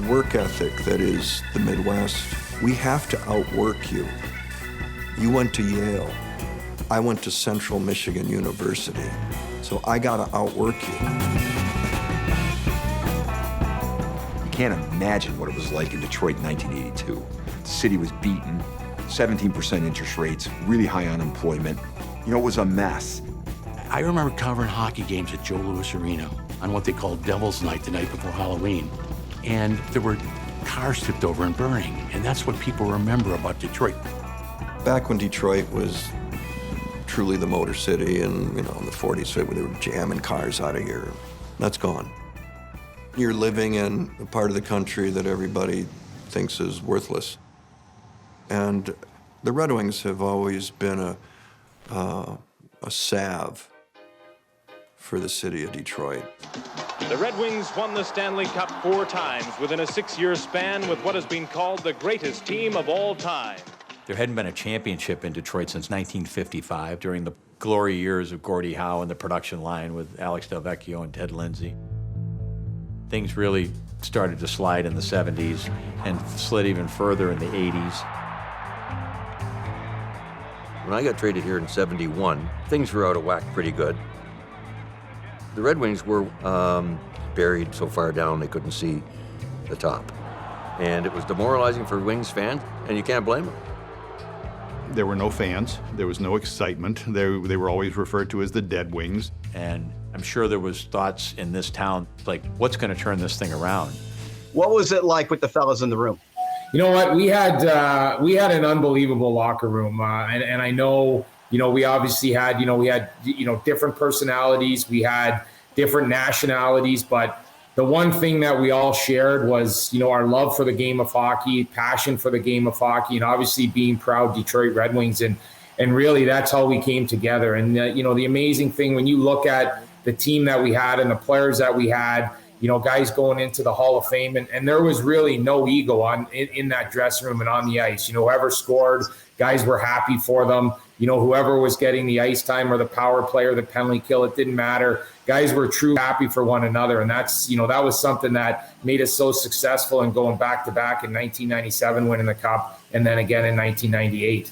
work ethic that is the Midwest. We have to outwork you. You went to Yale. I went to Central Michigan University. So I gotta outwork you. You can't imagine what it was like in Detroit in 1982. The city was beaten, 17% interest rates, really high unemployment. You know, it was a mess. I remember covering hockey games at Joe Louis Arena on what they called Devil's Night, the night before Halloween. And there were cars tipped over and burning, and that's what people remember about Detroit. Back when Detroit was truly the Motor City, and in the 40s, they were jamming cars out of here. That's gone. You're living in a part of the country that everybody thinks is worthless. And the Red Wings have always been a salve for the city of Detroit. The Red Wings won the Stanley Cup 4 times within a 6-year span with what has been called the greatest team of all time. There hadn't been a championship in Detroit since 1955 during the glory years of Gordie Howe and the production line with Alex Delvecchio and Ted Lindsay. Things really started to slide in the 70s and slid even further in the 80s. When I got traded here in '71, things were out of whack pretty good. The Red Wings were buried so far down they couldn't see the top. And it was demoralizing for Wings fans, and you can't blame them. There were no fans. There was no excitement. They were always referred to as the Dead Wings. And I'm sure there was thoughts in this town, like, what's going to turn this thing around? What was it like with the fellas in the room? You know what? We had an unbelievable locker room. And I know, we obviously had, we had different personalities. We had different nationalities, but the one thing that we all shared was, our love for the game of hockey, passion for the game of hockey, and obviously being proud Detroit Red Wings. And really, that's how we came together. And, the amazing thing, when you look at the team that we had and the players that we had, guys going into the Hall of Fame, and there was really no ego in that dressing room and on the ice. Whoever scored, guys were happy for them. Whoever was getting the ice time or the power play or the penalty kill, it didn't matter. Guys were truly happy for one another, and that's, that was something that made us so successful in going back-to-back in 1997, winning the Cup, and then again in 1998.